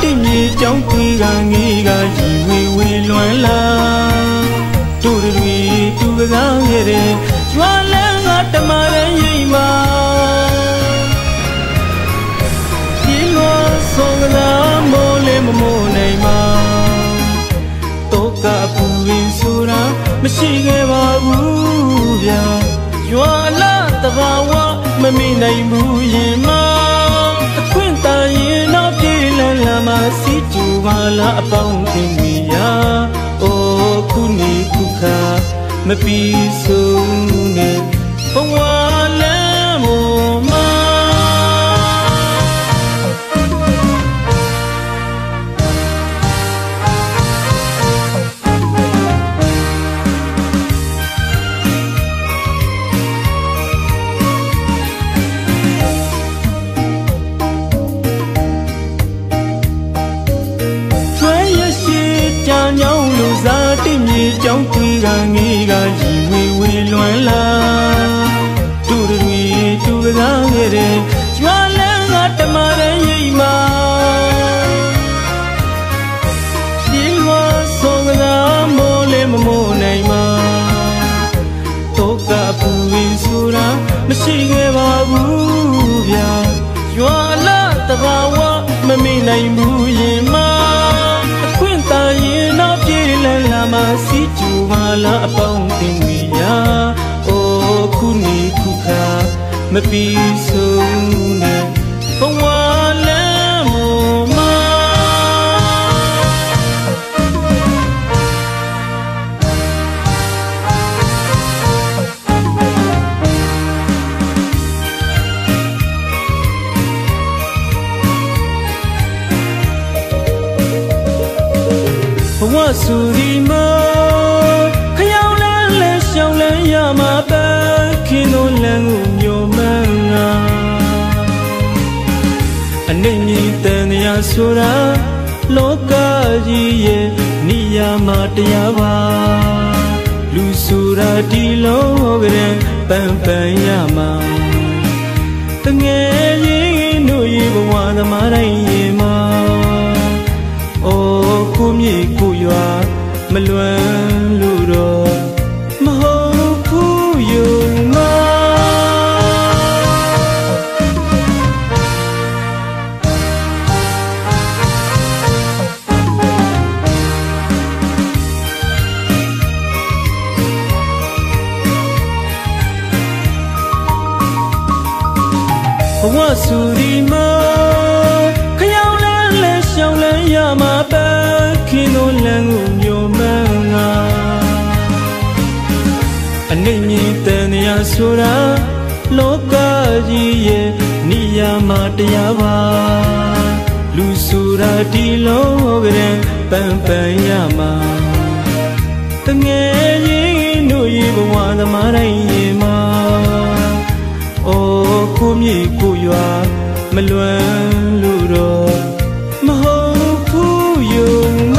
တိမြေကြောင်းတွေကငေးကရီဝေဝေလွမ်းလာတို့တွေတူကစားခဲ့တဲ့ကျွမ်းလန်းကတမတဲ့ရိပ်မှာဒီလိုဆုံးကစားမိုးလေးမမိုးနိုင်မှာတော့ကပူရင်ဆိုတာမရှိခဲ့ပါဘူးဗျာရွာလာတဘာဝမမိနိုင်ဘူးရင်မအခွင့်တာရင်တော့ပြေးလန်းလာမှစီကျူပါလားအပေါင်းအသင်းတွေရာအိုးခုနေခုခါမပြီးဆုံးနဲ့ဘဝလမ်းပေါ်မှာတိမြေကြောင်းတွေကငေးကရီဝေဝေလွမ်းလာတို့တွေတူကစားခဲ့တဲ့ကျွမ်းလန်းကတမတဲ့ရိပ်မှာဒီလိုဆုံးကစားမိုးလေးမမိုးနိုင်မှာတော့ကပူရင်ဆိုတာမရှိခဲ့ပါဘူးဗျာရွာလာတဘာဝမမိနိုင်ဘူးရင်မအခွင့်တာရင်တော့ပြေးလန်းလာမှစီကျူပါလားအပေါင်းအသင်းတွေရာအိုးခုနေခုခါမပြီးဆုံးနဲ့ဘဝလမ်းပေါ်မှာဘဝဆူဒီမှာခရောက်လန်းလဲရှောင်းလန်းရမှာပဲခင်းတို့လန်းကိုမျိုးမှန်းငါအနေမြင့်တန်ရာဆိုတာလောကကြီးရဲ့နိယာမတရားပါလူဆိုတာဒီလောကရဲ့ပန်းပန်းရမှာတငယ်ရင်တို့ရေဘဝသမားတိုင်းရေမှာအိုးကိုမြေကိုရွာမလွမ်းလို့တော့မဟုတ်ဘူးယုံမဘဝဆူဒီမှာခရောက်လန်းလဲရှောင်းလန်းရမှာပဲခင်းတို့လန်းကိုမျိုးမှန်းငါအနေမြင့်တန်ရာဆိုတာလောကကြီးရဲ့နိယာမတရားပါလူဆိုတာဒီလောကရဲ့ပန်းပန်းရမှာတငယ်ရင်တို့ရေဘဝသမားတိုင်းရေမှာအိုးကိုမြေကိုရွာမလွမ်းလို့တော့မဟုတ်ဘူးယုံမ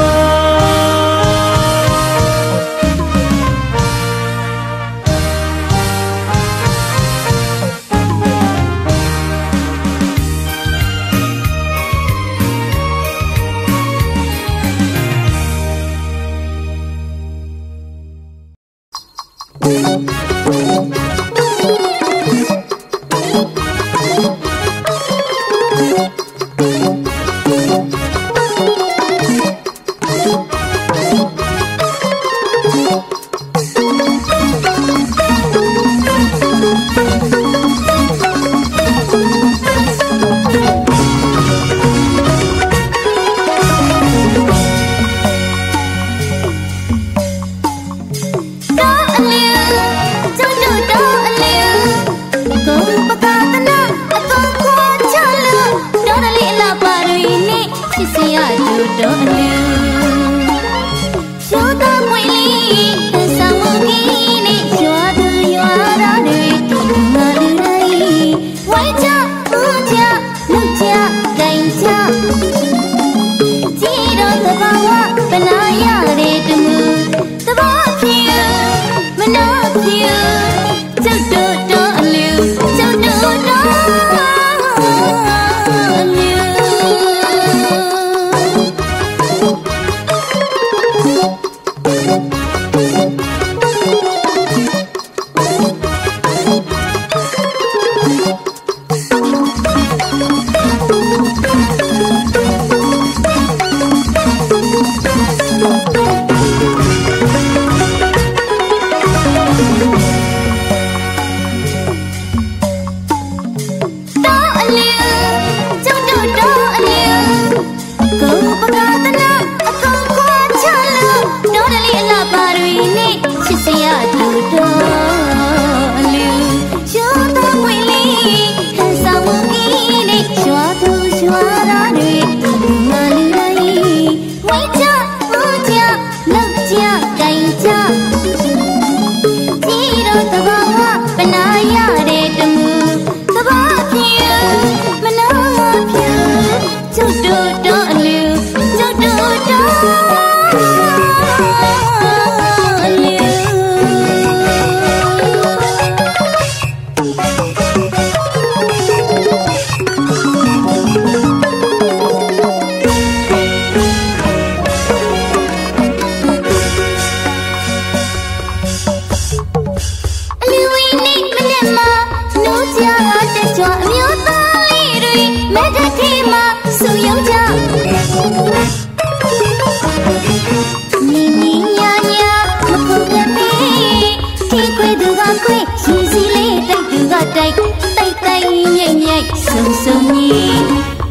သူကခွေရီစီလေးတိုက်သူကတိုက်တိုက်တိုက်မြိတ်မြိတ်ဆုံဆုံကြီး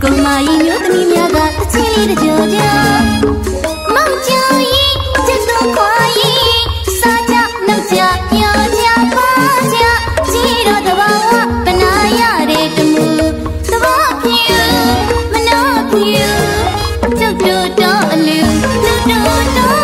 ကိုမကြီးမျိုးသမီးများကတစ်ချင်းလေးတကြောကြမောင်ချောင်းကြီးစစ်သူခွာကြီးစားကြနှုတ်ကြပြောကြပါကြကြီးတော့တဘာဝပနာရတဲ့တမှုသဘောဖြူမနှောဖြူကျုပ်တို့တော့အလူတို့တော့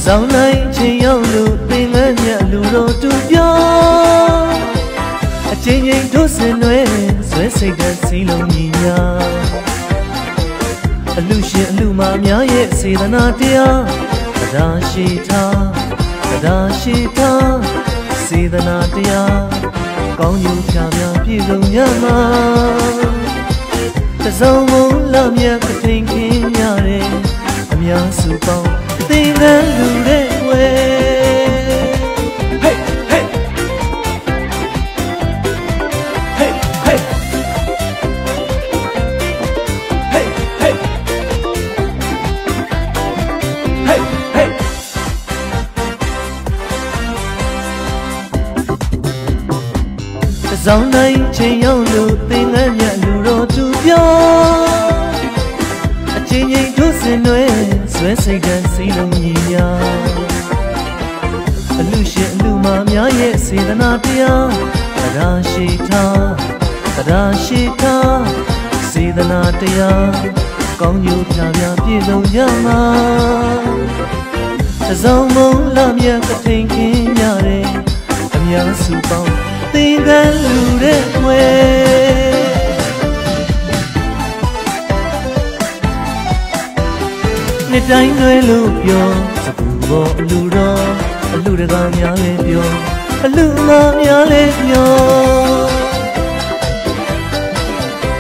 Sao nay chỉ yêu lu tình anh nhẹ lu đồ tu bió chỉ nhìn đôi sen nuôi xuôi say gần xí lòng nhìn nhau lu xia lu mà mía ye xí ta na tia da xí ta xí ta na tiaကောင်းယူဖြာဖြာပြည့်စုံညမှာတစုံမုံလာမြတ်ကထိန်ခင်းရတယ်အများစုပေါင်း သင်္ကန်းလူတဲ့ွယ်ဟေးဟေးဟေးဟေးဟေးဟေးဟေးစောင်းတိုင်းချင်းရောက်လို့သင်္ကန်းမြလူတော်သူပြောအချင်းချင်းတို့စင်တွေဆွဲစိတ်ကစီလုံးညီညာအလူရှင်အလူမများရဲ့စေတနာတရားတရားရှိထားတရားရှိထားစေတနာတရားကောင်းကျိုးဖြာဖြာပြည့်စုံကြမှာသစုံမုံလမြတ်ကထိန်ခင်းကြတယ်အများစုပေါင်းသင်္ကန်းလူတဲ့ွယ်နှစ်တိုင်းလွယ်လို့ပြောစကူပေါ်အလူတော်အလူတကာများလဲပြောအလူမများလဲပြော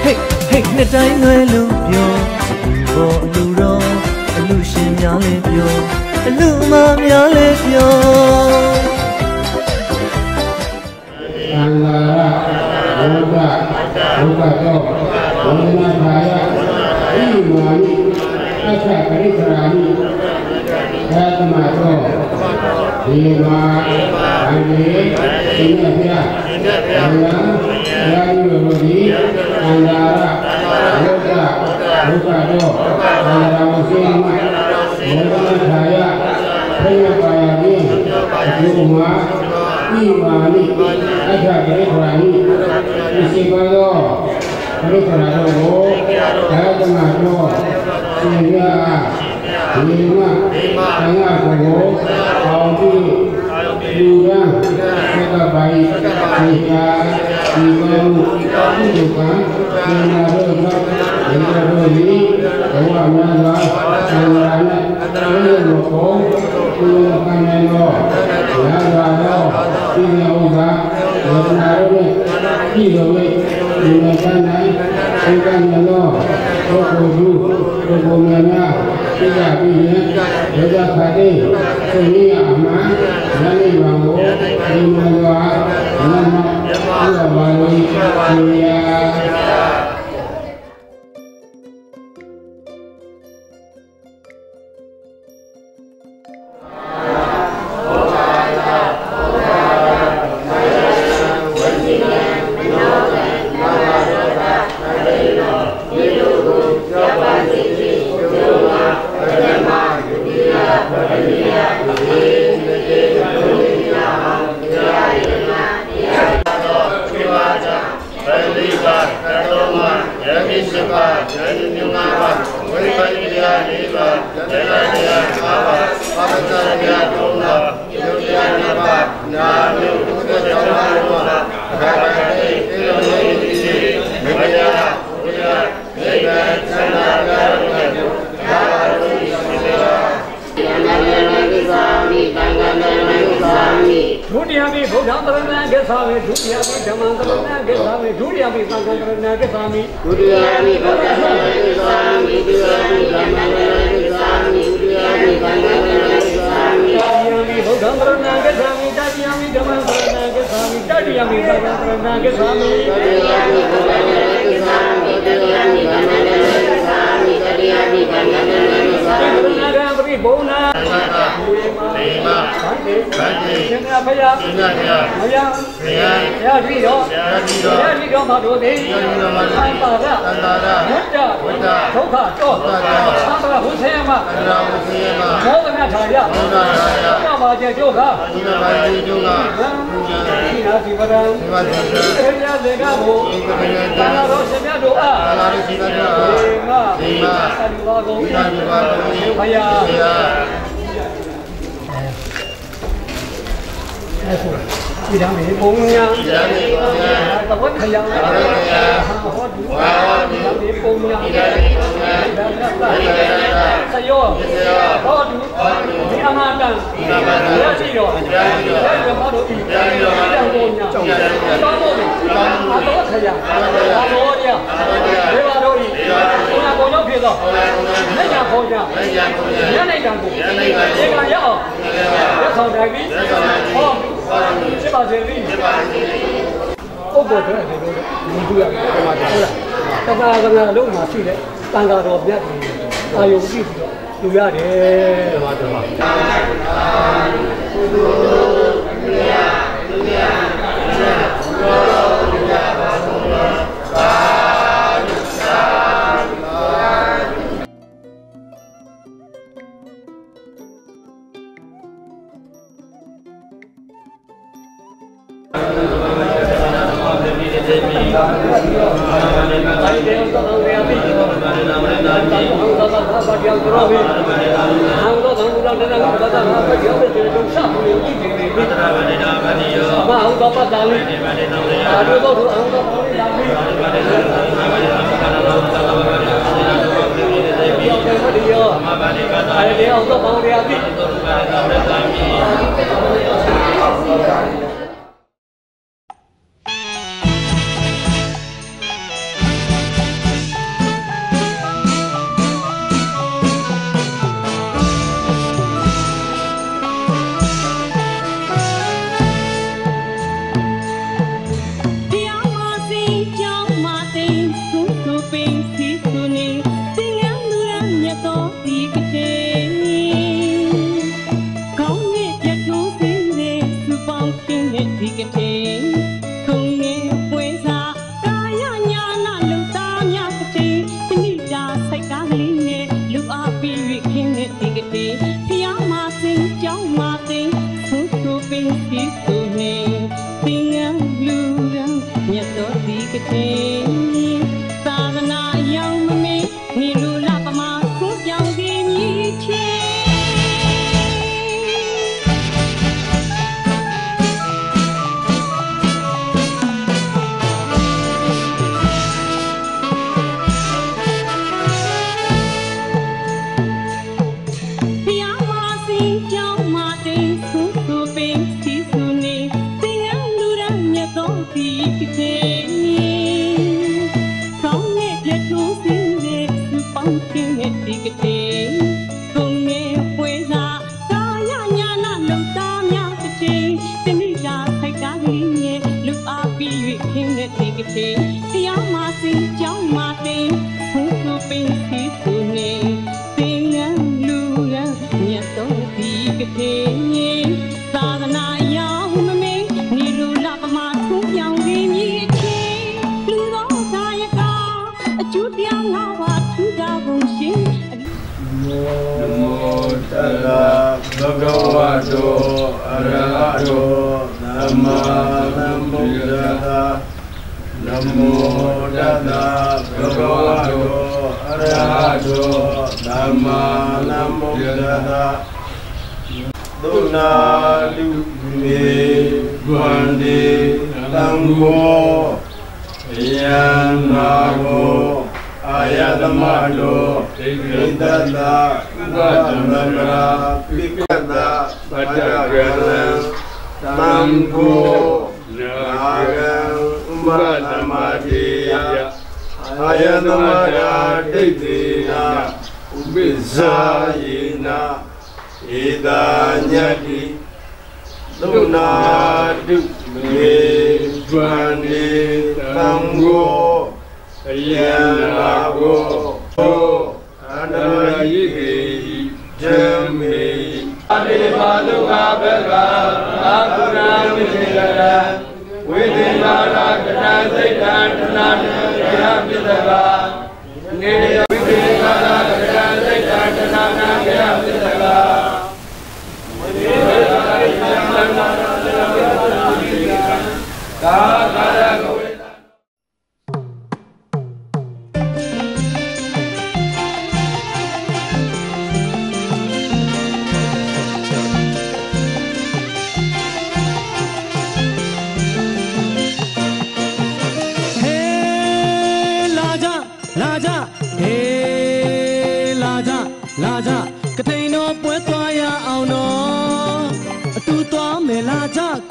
ဟေးဟေးနှစ်တိုင်းလွယ်လို့ပြောစကူပေါ်အလူတော်အလူရှင်များလဲပြောအလူမများလဲပြောသံဃာဘုရားဘုရားတော်ဘုရားထာယဣမာနိအစ္ဆပရိစ္ဆရာနိသာသမတော်ဒီမာအန္တိသင်္ဃပြဘုရားရာယုတို့သည်သံဃာဘုရားဘုရားတော်သံဃာမစေမဘုရားထာယဖိယပါယနိဒီမာဣမာနိအစ္ဆပရိစ္ဆရာနိဒီစေပါတော်ပရိစ္ဆရာတော်ကိုသာသမတော်ရှင်ရဒီမှာသံဃာကိုအောင်ပြီးလူရန်သက်ကပိုင်ဒီဟာဒီကောင်းဒီကံဒီနာတော်ဒီနာတော်ဒီဘဝများစွာသံဃာနဲ့တရားတော်ကိုဒီကံနဲ့တော့ညာသာတော့ဒီဥစ္စာဝေဒနာတို့နဲ့ဤလိုလေးဒီမှာကံနိုင်ဒီကံနဲ့တော့ဘုရားသူဘုရားမြတ်များသိကြပြီးရင်ဒေသခါတိသိရအမှန်ဉာဏ်ဉာဏ်ကိုဒီမှာကနမဘုရားပါလို့ဒီယာဒီဒါမေပုံညာတဝတ်ခយ៉ាងဟောဒီဒါမေပုံညာစယောဟောဒီဒီအမတန်ရရှိတော့ရမတို့ဒီတောင်ပုံညာတောင်းဖို့တဝတ်ခយ៉ាងတော်ရဒီပါတော့ဒီဘုရားဘုံရောက်ဖြစ် တော့လက်ချခေါ်ကြရနိုင်တာကိုဒီကရအောင်လက်ဆောင်တိုင်းပြီးဟောစစ်ပါစေပြီးပုဂ္ဂိုလ်တွေလည်းလူတူရတယ်ဒီမှာဟုတ်လားတက္ကရာလုံးမှာရှိတယ်တန်ခါတော်ပြတ်အာယုံကြည့်ပြီးတော့လူရတယ်ဒီမှာဒီမှာ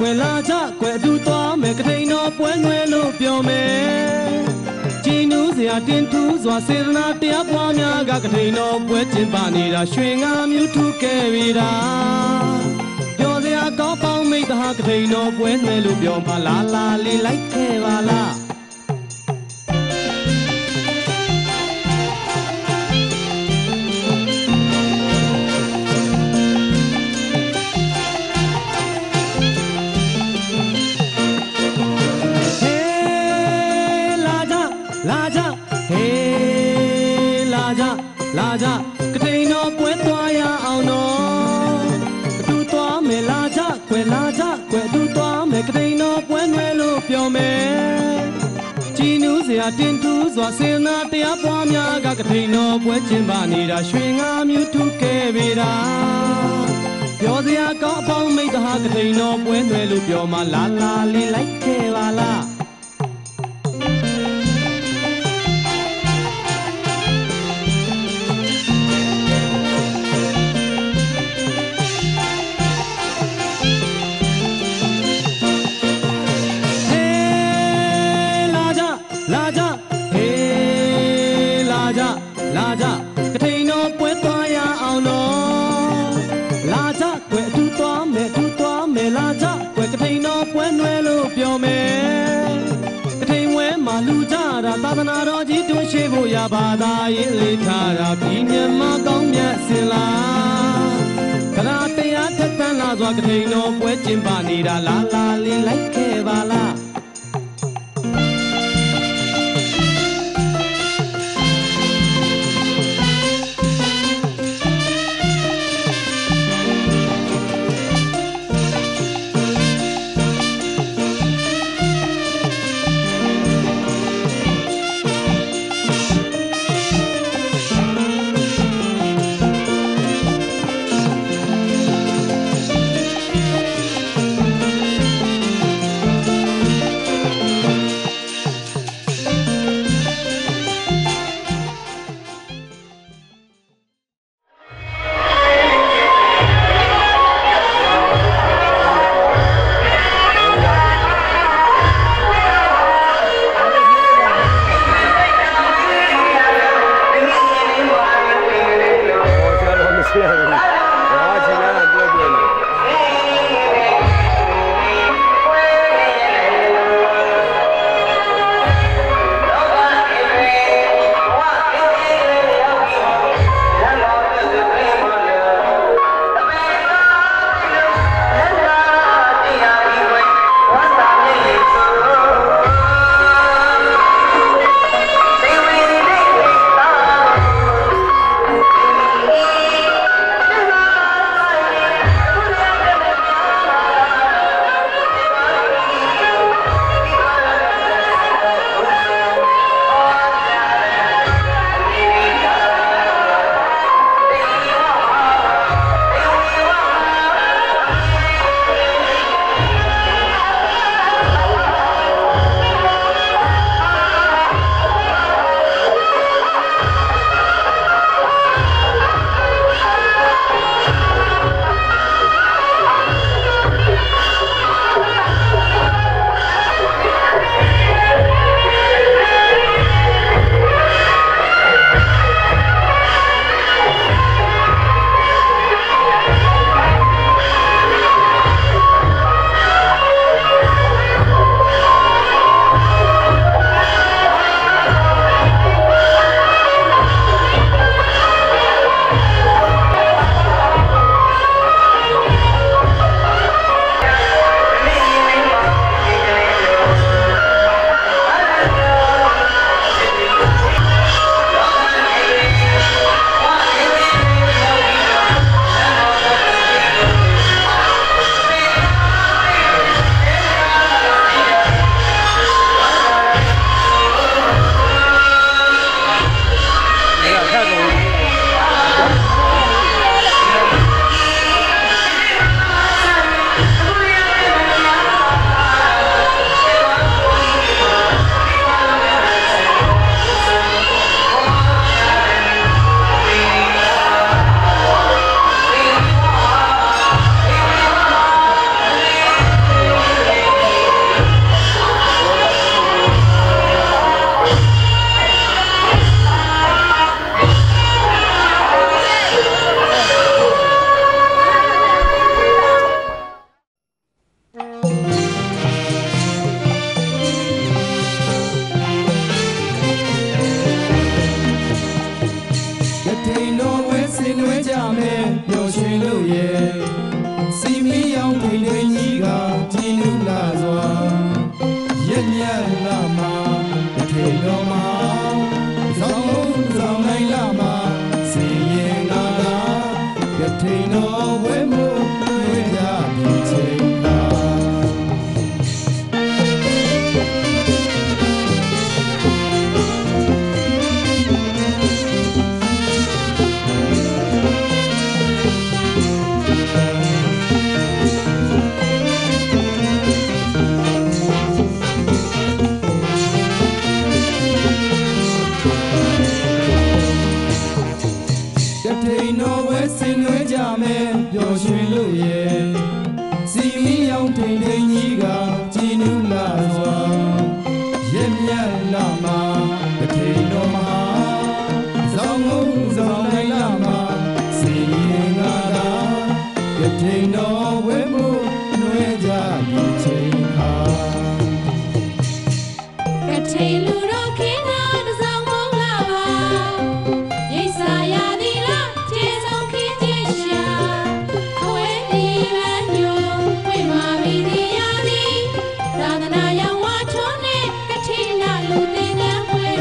ကွယ်လာကြကွယ်အတူသွားမယ်ကထိန်တော်ပွဲနွယ်လို့ပြောမယ်ဂျင်းနူး စရာတင်ထူးစွာစေတနာတရားပွားများကကထိန်တော်ပွဲကျင်းပနေတာရွှေငါမြူထူခဲ့ပြီတာပြောစရာကောင်းပေါင်းမိတ္တဟာကထိန်တော်ပွဲနှဲလို့ပြောမှလာလာလေးလိုက်ခဲ့ပါလားလာကြကတိန်တော်ပွဲသွားရအောင်နော်အတူသွားမယ်လာကြခွဲလာကြခွဲအတူသွားမယ်ကတိန်တော်ပွဲနွယ်လို့ပြောမယ်ကြည်နူးစရာတင်ထူးစွာစေနာတရားပွားများကကတိန်တော်ပွဲကျင်းပနေတာရွှေငါမြူထူခဲ့ပြီတာပြောစရာကောင်းအပေါင်းမိတ္တဟာကတိန်တော်ပွဲနွယ်လို့ပြောမှလာလာလေးလိုက်ခဲ့ပါလားလာကြကထိန်တော်ပွဲသွားရအောင်နော်လာကြကွယ်အတူသွားမယ်အတူသွားမယ်လာကြကွယ်ကထိန်တော်ပွဲနွယ်လို့ပြောမယ်ကထိန်ဝဲမှာလူကြတာသာသနာတော်ကြီးတွန်းရှိဖို့ရပါသာရေးလေးထားတာပြီးမြတ်မကောင်းမြတ်စင်လားကရာတရားထက်သန်လာစွာကထိန်တော်ပွဲကျင်းပနေတာလာလာလေးလိုက်ခဲ့ပါလား န်ထိန်ကြီးကကြည်နူးလာစွာရက်မြတ်လာမှာတထေတော်မှာဆောင်နိုင်လာမှာစင်ရင်ငါသာတထေတော်ဝဲမှုတွေ့ကြပြီချိန်သာပျော်ရွှင်လို့ရဲ့စီမီအောင်ထိန်ထိန်ကြီးကကြည်နူးလာစွာရက်မြတ်လာမှာတထေတော်မှာဆောင်နိုင်လာမှာစီရင်ငါသာတထေတော်ဝဲမှုနှွဲကြပြီချိန်ဟာတထေလူတော်ခင်းနာတစောင်းမုံလာပါရိတ်စာရသည်လားကျေဆုံးခင်းခြင်းရှာသာသနာရောင်ဝါထုံးနဲ့ကတိနာလူသင်္ကန်းဝဲ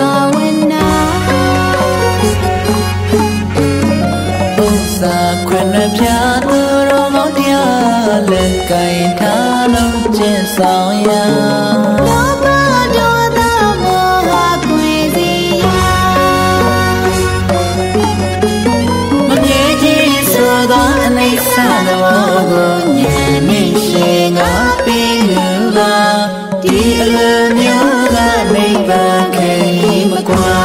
Bawena ခွင့်နဲ့ပြသူတော်မောင်တရားလက်ကင်ထားလုံးကျင့်ဆောင်ရာလောဘဒေါသမောဟခွေစီရာမမြဲခြင်းဆိုသောအနိစ္စတော်ကိုဉာဏ်နှင့်ရှင်ငါပြီးလူပါဒီအလိုမျိုးကနိဗ္ဗာန်ခေမကွာ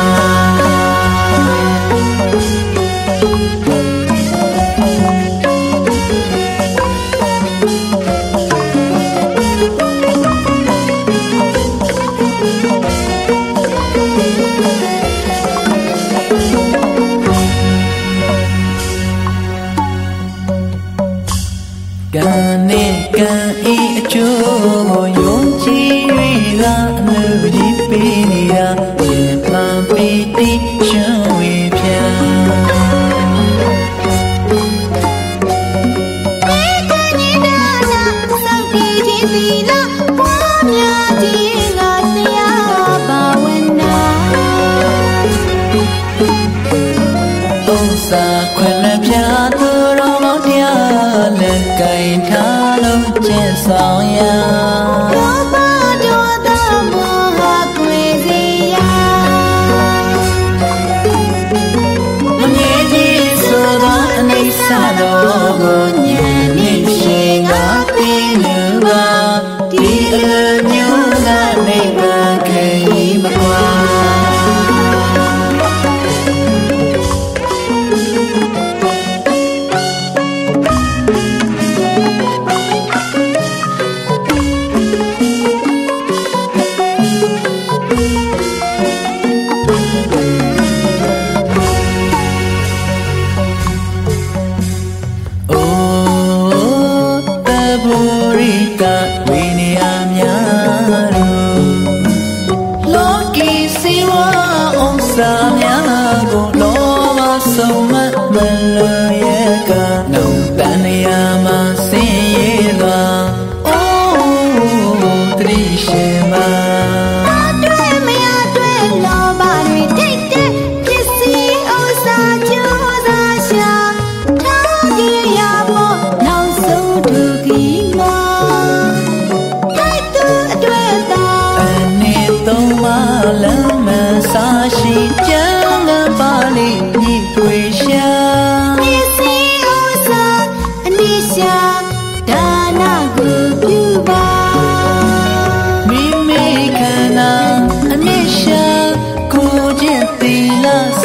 ကံနဲ့ကံဤအကျိုးကိုယုံကြည်၍ကအမှုကြီးပေးနေတာရှင်ပန်ပီတိရှင်ဝေဖြာစာခွင့်နဲ့ပြသူတော်မောင်တရားလက်ကင်ထားလုံးကျင့်ဆောင်ရာလောဘဒေါသမောဟခွေစီရာမမြဲခြင်းဆိုသောအနိစ္စတော်ကိုဉာဏ်နှင့်ရှင်ငါပြီးလူပါဒီအလိုမျိုးကနိဗ္ဗာန်ခေမကွာ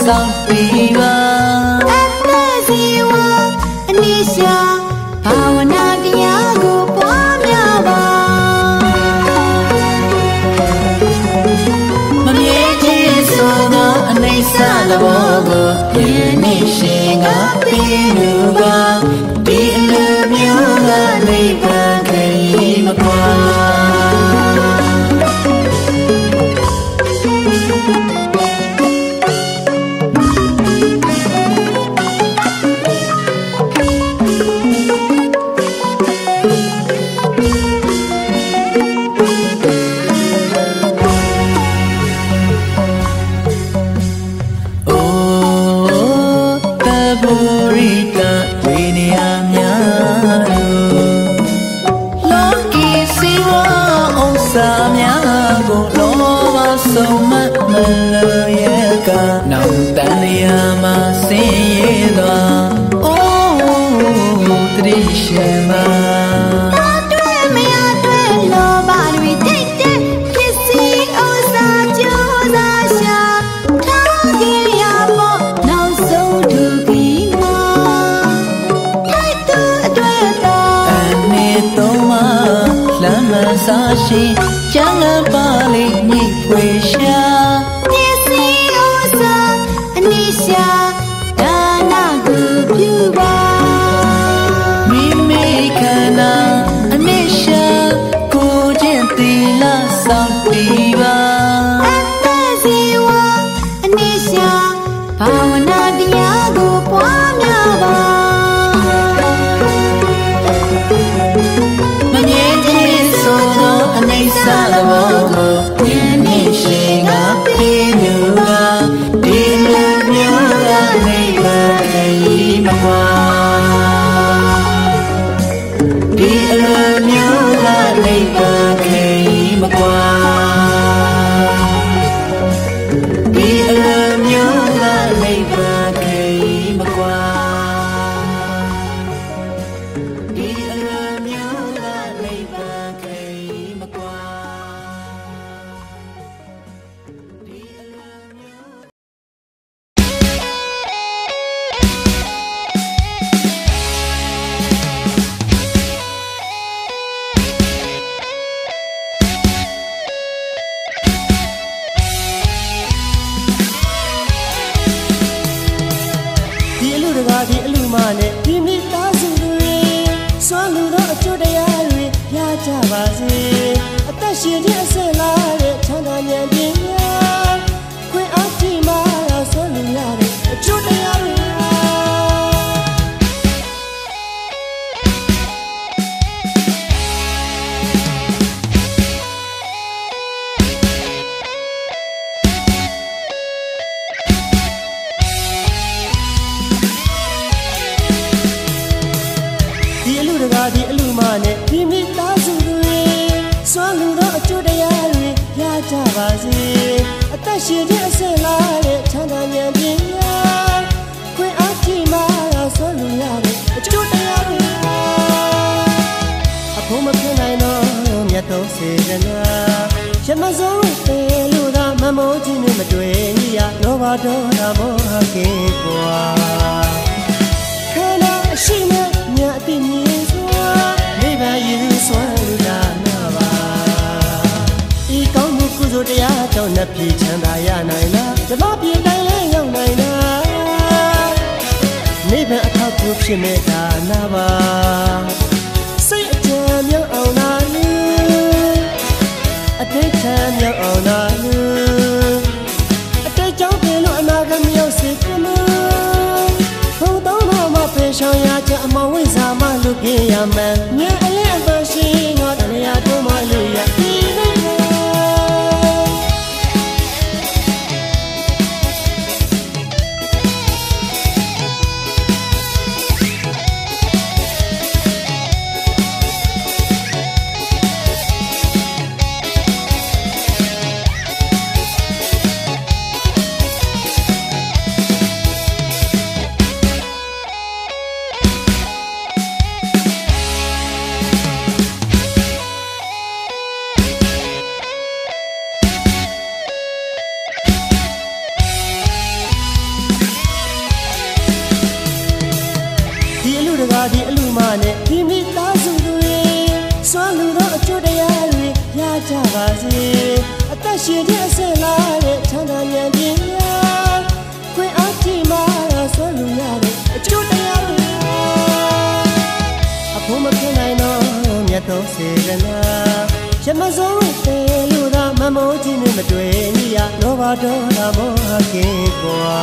ဆောင်ပြီးပါအတ္တဇီဝအနိစ္စဘာဝနာတရားကိုပွားများပါမမြဲခြင်းဆိုသောအနိစ္စသဘောကိုယနေ့ရှင်ငါပြီးလူပါဒီအလိုမျိုးကနိဗ္ဗာန်ခေမကွာစာရှိကျမ်းဂန်ပါလိညိဖွေရှာပစ္စည်းဥစ္စာအနိစ္စဒါနကိုပြုပါမိမိခန္ဓာအနိစ္စကိုကျင့်သီလဆောင်တည်ပါအတ္တဇီဝအနိစ္စဘာဝနာတရားကိုပွားများပါမမြဲခြင်းဆိုသောအနိစ္စသဘောကိုယနေ့ရှင်ငါပြီးလူပါဒီလိုမျိုးကနိဗ္ဗာန်ခေမကွာ ဒီအလူမနဲ့ဒီမိသားစုတွေစွမ်းလူသောအကျိုးတရားတွေရကြပါစေအသက်ရှင်ခြင်းအစလာတဲ့ချမ်းသာဉာဏ်ပညာခွင့်အားကြီးမှစွမ်းလူရတဲ့အကျိုးတရားတွေဒီအလူမနဲ့ဒီမိသားစုတွေစွမ်းလူသောအကျိုးတရားတွေရကြပါစေအသက်ရှင်ခြင်းအစလာတဲ့ချမ်းသာဉာဏ်ပညာခွင့်အားကြီးမှစွမ်းလူရတဲ့အကျိုးတရားတွေအဖို့မဖြစ်နိုင်တော့မြတ်တော်စေတနာရမစိုးပေလို့သာမမိုးခြင်းနဲ့မတွေ့ရလောဘဒေါသမောဟကင်းကွာခန္ဓာရှိနေမြတ်အတိမြင်နိဗ္ဗာန်ရည်စွမ်းလူလာနာပါဤကောင်းမှုကုသိုလ်တရားကြောင့်နှပြည့်ချမ်းသာရနိုင်လားဓမ္မပြေတိုင်းလဲရောက်နိုင်လားနိဗ္ဗာန်အထောက်အကူဖြစ်မဲ့ဒါနာပါစိတ်အကြံမြောက်အောင်နာလူအတိတ်ချမ်းမြောက်အောင်နာလူအတိတ်ကြောင့်ပြင်လို့အနာဂတ်မြောက်စေကမဘုံတော်မှာဖေရှောင်ရကြအမောင်ဝိဇာမလူပြေရမယ်မြဲအလင်းအပရှိငါတရားတို့မှလူရဒီနေ့ဒီအလူမနဲ့ဒီမိသားစုတွေစွမ်းလူသောအကျိုးတရားတွေရကြပါစေအသက်ရှင်ခြင်းအစလာတဲ့ချမ်းသာဉာဏ်ပညာခွင့်အားကြီးမှစွမ်းလူရတဲ့အကျိုးတရားတွေအဖို့မဖြစ်နိုင်တော့မြတ်တော်စေတနာရမစိုးပေလို့သာမမိုးခြင်းနဲ့မတွေ့ရလောဘဒေါသမောဟကင်းကွာ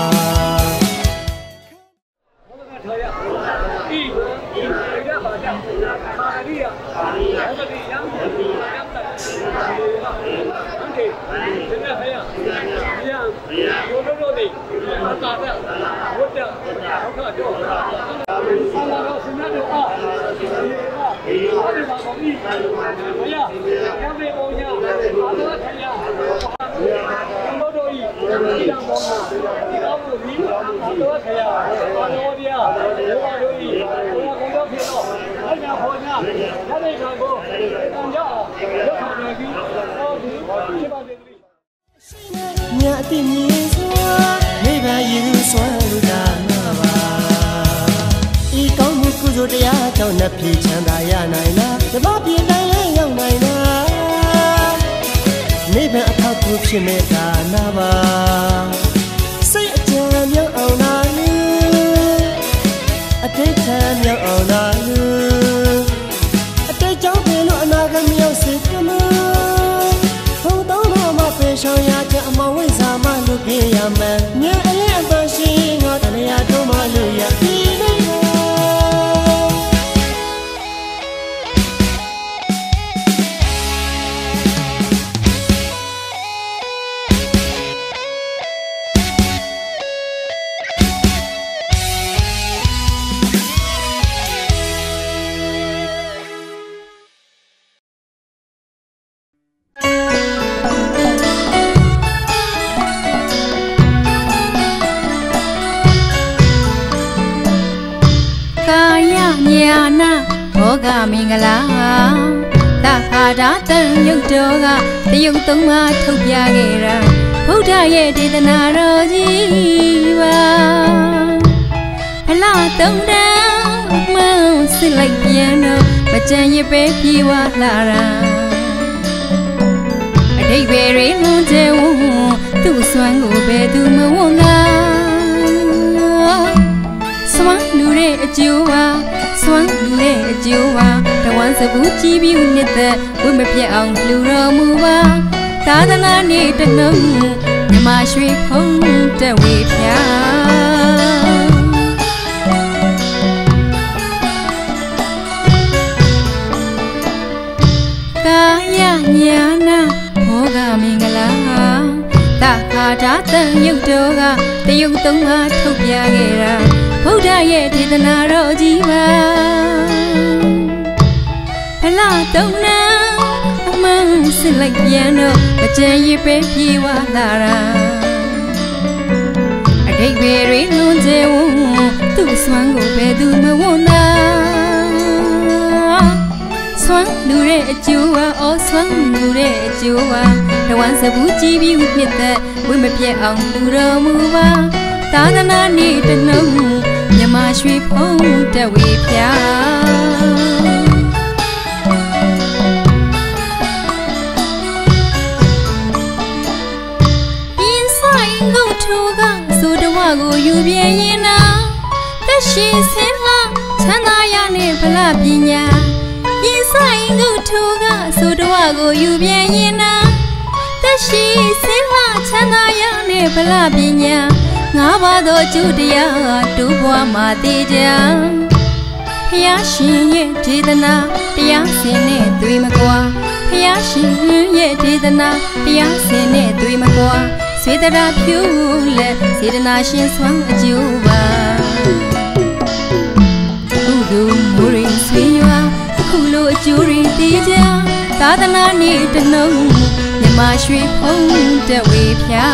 မြတ်အတိမြင်စွာနိဗ္ဗာန်ရည်စွမ်းလူလာနာပါဤကောင်းမှုကုသိုလ်တရားကြောင့်နှပြည့်ချမ်းသာရနိုင်လားဓမ္မပြေတိုင်းလဲရောက်နိုင်လားနိဗ္ဗာန်အထောက်အကူဖြစ်မဲ့ဒါနာပါစိတ်အကြံမြောက်အောင်လာလူအတိတ်ချမ်းမြောက်အောင်လာလူအတိတ်ကြောင့်ပြင်လို့အနာဂတ်မြောက်စေကမဘုံတော်မှာဖေရှောင်ရကြအမောင်ဝိဇာမလူပြေရမယ်မြဲအလင်းအပရှိငါတရားတို့မှလူရဒီနေ့ဘောကမင်္ဂလာတခါတာတန်ရုပ်တော်ကတရုပ်သုံးပါထုတ်ပြခဲ့တာဗုဒ္ဓရဲ့ဒေသနာတော်ကြီးပါဖလားသုံးတန်းမှန်းစစ်လိုက်ပြန်တော့မကြံရပဲပြေဝလာတာအတိတ်ပဲတွေလွန်ကျဲဝသူ့စွမ်းကိုပဲသူမဝန်းလားစွမ်း တဲ့အကျိုးပါစွမ်းလူတဲ့အကျိုးပါတဝမ်းစဘူးကြည်ပြီးနှစ်သက်ဝိမပြတ်အောင်လူတော်မူပါသာသနာနေ့တနှုံမြမရွှေဖုံးတက်ဝေဖြာကာယညာနာဘောဂမင်္ဂလာတာခါတာတန်ရုပ်တော်ကတယုတ်သုံးပါထုတ်ပြခဲ့တာဗုဒ္ဓရဲ့ဒေသနာတော်ကြီးပါဖလားတုံနာအမှန်စစ်လိုက်ပြန်တော့မကြံရပဲပြေဝလာတာအတိတ်ပဲတွေလွန်ကျဲဝုံသူ့စွမ်းကိုပဲသူမဝန်းတာစွမ်းလူတဲ့အကျိုးပါအော်စွမ်းလူတဲ့အကျိုးပါတဝမ်းစဘူးကြည်ပြီးနှစ်သက်ဝိမပြတ်အောင်လူတော်မူပါသာသနာနေ့တနှုံမြမရွှေဖုံးတက်ဝေဖြာပြင်းဆိုင်ငုတ်ထိုးကဆိုတဝကိုယူပြင်းရင်နာသက်ရှိစင်းလာချမ်းသာရနဲ့ဗလပညာပြင်းဆိုင်ငုတ်ထိုးကဆိုတဝကိုယူပြင်းရင်နာသက်ရှိစင်းလာချမ်းသာရနဲ့ဗလပညာငါးပါးသောကျူတရားတိုးပွားမှာတည်ကြဖျားရှင်ရဲ့ဒေသနာတရားစင်နဲ့သွေးမကွာဖျားရှင်ရဲ့ဒေသနာတရားစင်နဲ့သွေးမကွာစေတရာဖြူလက်စေတနာရှင်ဆွမ်းအကျိုးပါကုသိုလ်မိုးရင်းဆွေရွာခုလိုအကျိုးရင်းတည်ကြသာသနာနေ့တနှုံမြမရွှေဖုံးတက်ဝေဖြာ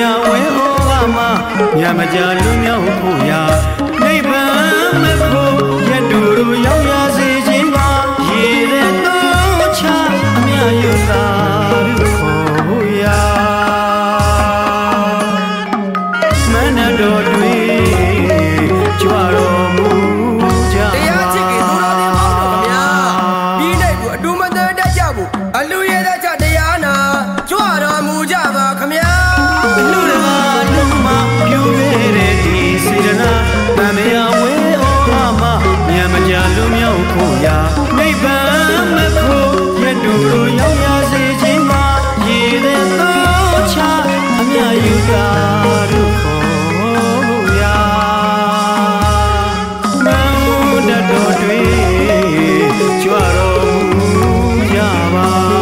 ယဝဲဩဘာမညမကြလူမြောက်ဖို့ရာနိဗ္ဗာန်မဖို့ရတူတို့ရောက်ရစေခြင်းကရေတဲ့တော့ချအမြတ်ယူသာဖို့ရာမနတော်တွေကြွတော်မူကြတရားချစ်ကသူတော်တွေမောင်းတော်ဗျာဒီနေ့ကအတူမသေးတတ်ကြဖို့အလူရတဲ့ချတရားနာကြွတော်မူကြပါခမညာလူတကာလူမပြုခဲ့တဲ့ဒီစေတနာတန်မြာဝဲဩဘာမညမကြလူမြောက်ဖို့ရာနိဗ္ဗာန်မဖို့ရတူတို့ရောက်ရစေခြင်းမှာရည်တဲ့တော့ချအမြတ်ယူတာတို့ခေါ်ရာမုန်းတတော်တွေကြွတော်မူကြပါ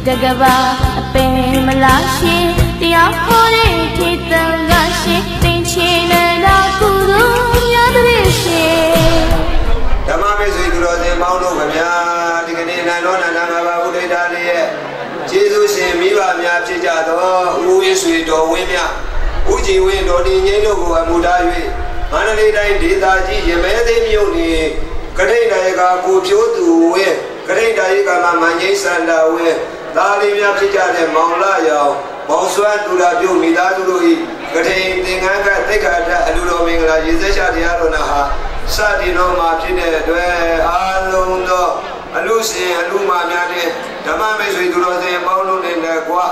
တကဘာအပင်မလားရှင်တရားဟောတဲ့ထေတံကရှင်သင်ချင်တဲ့ကုသိုလ်များတဲ့ရှင်ဓမ္မမိတ်ဆွေသူတော်စင်ပေါင်းတို့ခင်ဗျာဒီကနေ့နိုင်တော်နန္ဒငါးပါးဘုဒ္ဓတာလေးရဲ့ကျေးဇူးရှင်မိဘများဖြစ်ကြသောဦးဝင်းဆွေတော်ဝင်းမြဦးကြည်ဝင်းတော်တင်ငိမ့်တို့ကိုအမှုထား၍မန္တလေးတိုင်းဒေသကြီးရမဲသိမ်းမြို့နယ်ကထိန်တိုင်းကကိုဖြိုးသူဝင်းကထိန်တိုင်းကမှမန်ကြီးစန္ဒာဝင်းသားလေးများဖြစ်ကြတဲ့မောင်လာရောင်မောင်စွမ်းသူရပြုမိသားစုတို့၏ကထိန်သင်္ကန်းကသိက္ခာထအလူတော်မင်္ဂလာရေစက်ချတရားတော်နာဟာစတင်တော်မှာဖြစ်တဲ့အတွက်အားလုံးသောအလူရှင်အလူမများတဲ့ဓမ္မမိတ်ဆွေသူတော်စင်ပေါင်းတို့နဲ့လည်းကွာ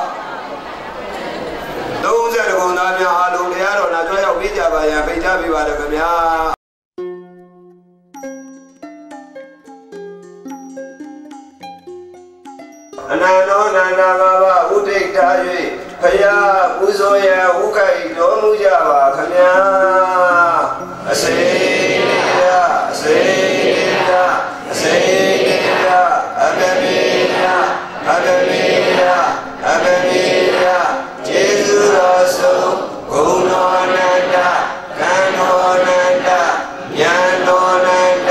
30 ခုသားများအားလုံးတရားတော်နာကြွရောက်ပေးကြပါရန်ဖိတ်ကြားပေးပါရခင်ဗျာ အနန္တောနန္ဒငါးပါးဥဒိဋ္ဌာ၍ဖယားပူဇော်ရန်ဥက္ခိုက်တော်မူကြပါခမညာအစေရအစေရအစေရအဘမေယအဘမေယအဘမေယကျေးဇူးတော်ဆုံးဂုဏ်တော်နန္ဒကံတော်နန္ဒဉာဏ်တော်နန္ဒ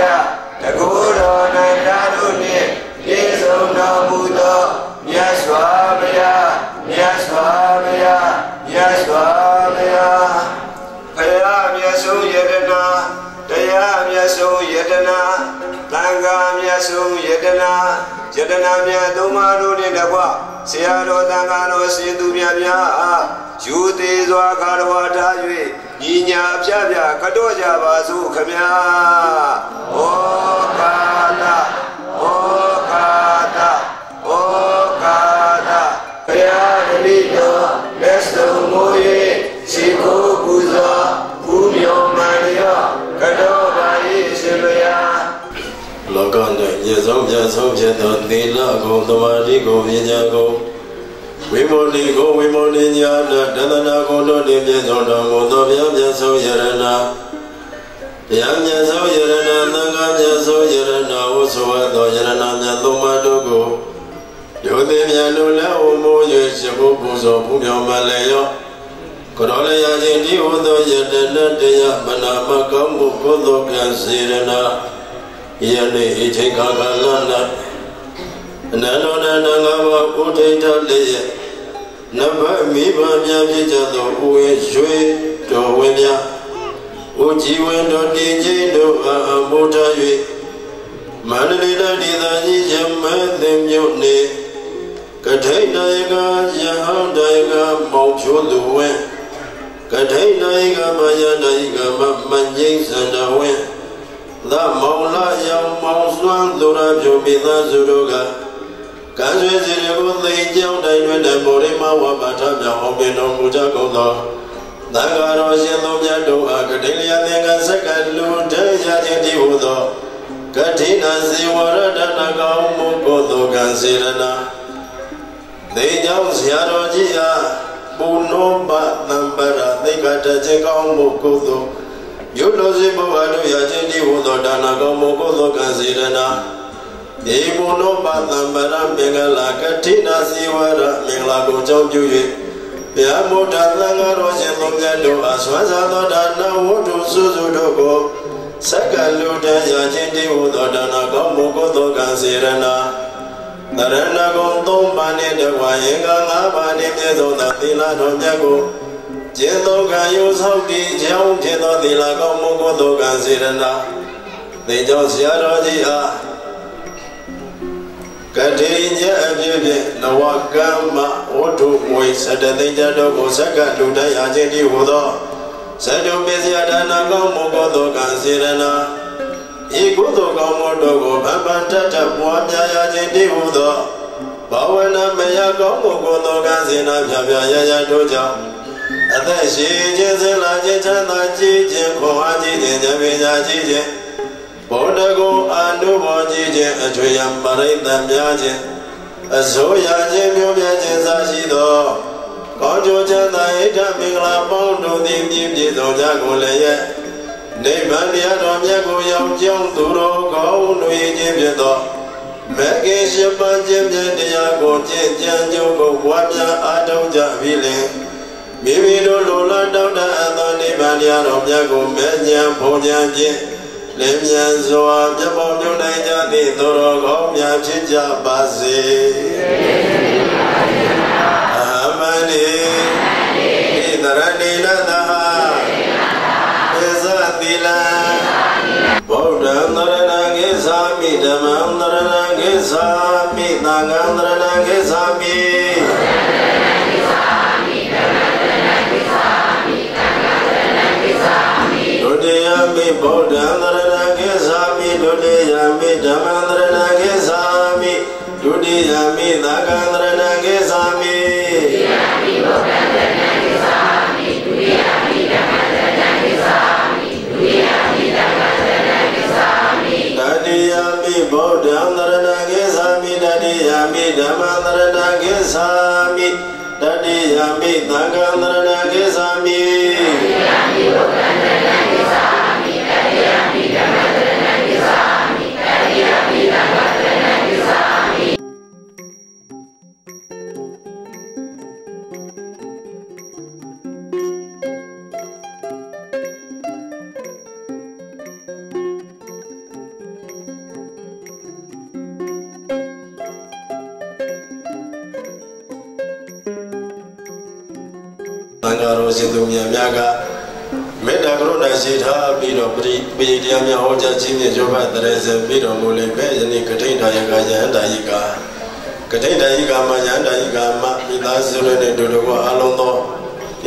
တကုတော်နန္ဒတို့နှင့်ပြည့်စုံတော်မူသောမြတ်စွာဘုရားမြတ်စွာဘုရားမြတ်စွာဘုရားဘုရားမြတ်ဆုံးယတနာတရားမြတ်ဆုံးယတနာသံဃာမြတ်ဆုံးယတနာယတနာမြတ်သုံးပါးတို့နှင့်တကွဆရာတော်သံဃာတော်ရှင်သူမြတ်များအားယူသေးစွာကာရဝါထား၍ညီညာဖြတ်ဖြတ်ကတော့ကြပါစို့ခမညာဩကာသဩကာသဩကာသဘုရားတတိတော်လက်ဆုံးမူ၍ရှိခိုးပူဇော်ဘူမြောမှန်ရောကတော့ပါ၏ရှင်ဘုရားလောကနဲ့ရေဆုံးပြဆုံးဖြစ်သောသီလကိုသမာဓိကိုပညာကိုဝိမောတိကိုဝိမောတိညာနာတသနာကိုတို့တည်ပြည့်စုံတော်မူသောဘုရားမြတ်ဆုံးယရဏဘုရားမြတ်ဆုံးယရဏသံဃာမြတ်ဆုံးယရဏဝဆိုအပ်သောယရဏမြတ်သုံးပါးတို့ကိုယုတိမြတ်တို့လည်းဝမိုး၍ရှိဖို့ပူဇော်ဖူးမြော်မှလည်းရောကရောလျာခြင်းဒီဟူသောယတနာတရားမနာမကောင်းမှုကိုယ်တော်ကံစေရနာယနေ့အချိန်ခါကာလ၌အနန္တနန္ဒငါးပါးဥဒိဋ္ဌလေးရဲ့နဗမိဘများဖြစ်ကြသောဥဝေရွှေတော်ဝင်းများဥကြည်ဝင်းတော်တည်ခြင်းတို့အားအမှုထား၍မန္တလေးတိုင်းဒေသကြီးရမသင်မြို့နေကထိန်နိုင်ကယဟန်တိုင်းကမောင်ဖြိုးသူဝင်းကထိန်နိုင်ကမယတိုင်းကမငိမ့်စန္ဒဝင်းသာမောင်လာရောင်မောင်စွမ်းသူရဖြိုမိသားစုတို့ကကံဆွေစီကိုသိကြောင်းတိုင်းတွင်တဲ့မော်ရိမဝမထမြောင်အောင်ပင်တော်မူကြကုန်သောသံဃာတော်ရှင်သုံးမြတ်တို့အားကတိလျာသင်္ကန်းဆက်ကလူတေရခြင်းတည်ဟူသောကတိနာဇေဝရတနာကောင်းမှုကိုသောကံစေရနာသိကြောင်းဆရာတော်ကြီးအားပုနောပသံပရသိက္ခာတခြင်းကောင်းမှုကိုသောယုတ်တော်စေဘဝတို့ရခြင်းတည်ဟူသောဒါနာကောင်းမှုကိုသောကံစေရနာဧပုနောပသံပရမင်္ဂလာကတိနာဇေဝရမင်္ဂလာကိုကြောင်းပြု၍ဘုရားမုဒ္ဒသံဃာတော်ရှင်သုံးမြတ်တို့အားဆွမ်းစားသောဒါနဝတ္ထုစုစုတို့ကိုစက္ကလူတရခြင်းတည်ဟူသောဒါနာကောင်းမှုကိုသောကံစေရနာတရဏဂုံသုံးပါးနှင့်တကွာယေကငါးပါးနှင့်ပြည့်စုံသောသီလတော်မြတ်ကိုကျင့်သောကံယုဆောက်တည်ကြောင်းဖြစ်သောသီလကောင်းမှုကိုသောကံစေရနာသင်ကြောင့်ဆရာတော်ကြီးအားကတိညအဖြစ်ဖြင့်နဝကမ္မဝတ္ထုဝိသတ္တသိဉ္ဇတော်ကိုစက္ကလူတရခြင်းတည်ဟူသောဇတုပိစယဒါနကောင်းမှုကိုသောကံစေရနာဤကုသိုလ်ကောင်းမှုတို့ကိုဗမ္ပန္တတပွားများရခြင်းတည်ဟူသောဘာဝနာမယကောင်းမှုကိုသောကံစေနာဖြာဖြာရရတို့ကြောင့်အသက်ရှိခြင်းစင်လာခြင်းချမ်းသာကြည်ခြင်းခွန်အားကြည်ခြင်းဉာဏ်ပညာကြည်ခြင်းဘုဒ္ဓဂုံအာနုဘောကြည်ခြင်းအထွေယံပရိသတ်များခြင်းအစိုးရခြင်းမျိုးမြတ်ခြင်းသာရှိသောကောင်းကျိုးချမ်းသာဣဒ္ဓမင်္ဂလာပေါင်းတို့သည်မြည်ပြည့်စုံကြကုန်လည်းရဲ့နိဗ္ဗာန်တရားတော်မြတ်ကိုရောက်ကြောင်းသူတော်ကောင်းတို့၏ခြင်းဖြစ်သောမဂ္ဂင်၈ပါးခြင်းဖြင့်တရားကိုကျင့်ကြံကြုံကိုပွားများအားထုတ်ကြပြီလင်မိမိတို့လိုလားတောင်းတအပ်သောနိဗ္ဗာန်တရားတော်မြတ်ကိုမဲ့ဉာဏ်ဘုံဉာဏ်ဖြင့်လင်းမြန်စွာမြတ်ပေါင်းပြုနိုင်ကြသည့်သူတော်ကောင်းများဖြစ်ကြပါစေအာမင်ဣတရဏိနသဟပိဇသီလံဗုဒ္ဓံသရဏံဂိသာမိဓမ္မံသရဏံဂိသာမိသံဃံသရဏံဂိသာမိဒုတိယမိဗုဒ္ဓံသရဏံဂိသာမိဒုတိယမိဓမ္မံသရဏံဂိသာမိဒုတိယမိသံဃံသရဏံဂိသာမိဒုတိယမိဗုဒ္ဓံသရဏံဂိသာမိဒုတိယမိဓမ္မံသရဏံဂိသာမိဒုတိယမိသံဃံသရဏံဂိသာမိတတိယမိဗုဒ္ဓံသရဏံဂိသာမိတတိယမိဓမ္မံသရ တတိယမိသံဃံသရဏကိသာမိတတိယမိဘုဒ္ဓံသရဏကိသာမိတတိယမိဓမ္မသရဏကိသာမိတတိယမိသံဃသရဏကိသာမိသံဃာတော်ရှင်သူများကမေတ္တာကရုဏာရှိထားပြီးတော့ပရိတရားများဟောကြားခြင်းဖြင့်ကျိုးပတ်တရေစေပြီးတော်မူလေပဲယနေ့ကထိန်တာယကယဟန္တာယိကာကထိန်တာယိကာမယဟန္တာယိကာမမိသားစုတွေနဲ့တို့တော်အလုံးသော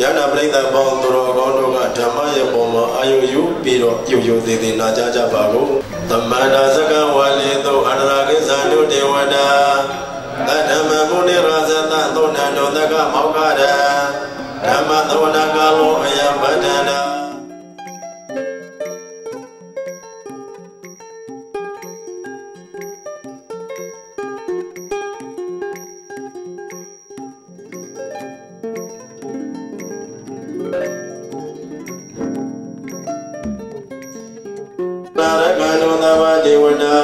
ယန္တာပရိသတ်ပေါင်းသူတော်ကောင်းတို့ကဓမ္မရဲ့ပုံမှာအာယုယူပြီးတော့ပြုယူသေးသေးနာကြားကြပါကုန်သမန္တာစကဝါလေသောအန္တရာကိသံတို့တေဝတာသတ္တမမုနိရဇတသောနန္တောတကမောက္ခရဓမ္မသဝနာကာလောအယပတ္တနာနာရကနုသဗ္ဗဒေဝတာ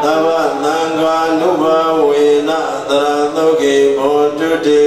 သဗ္ဗသံဃာနုဘဝေနသရသုခေဘောတုတေ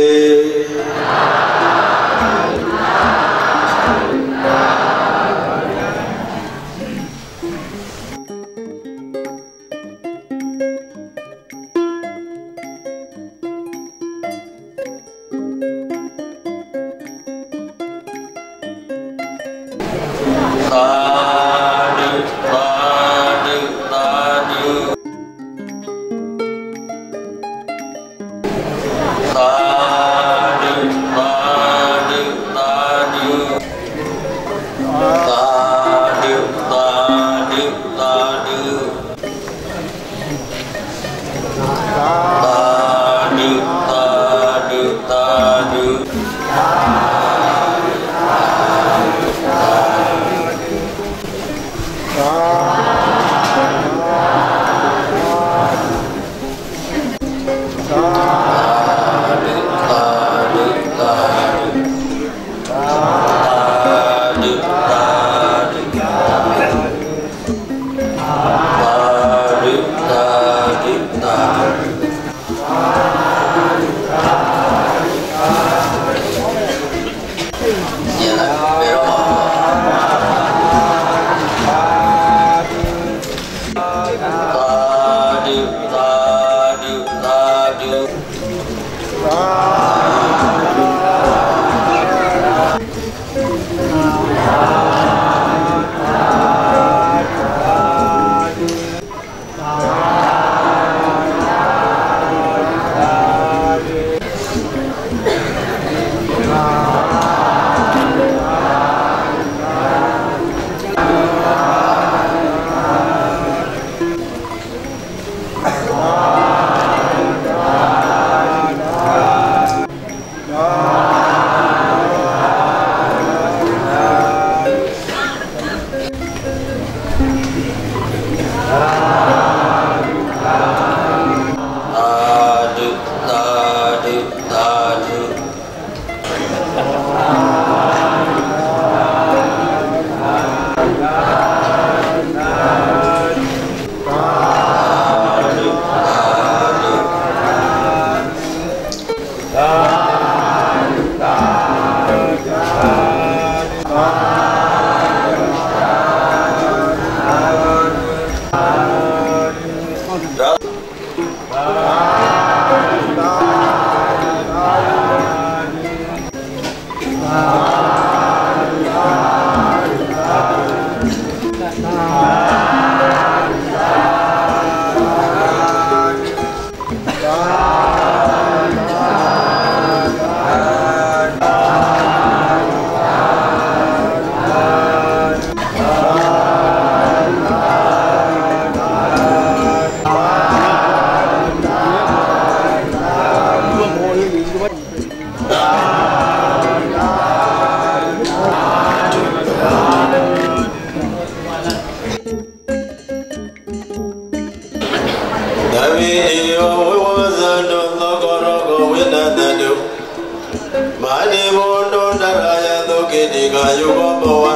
yoga bawa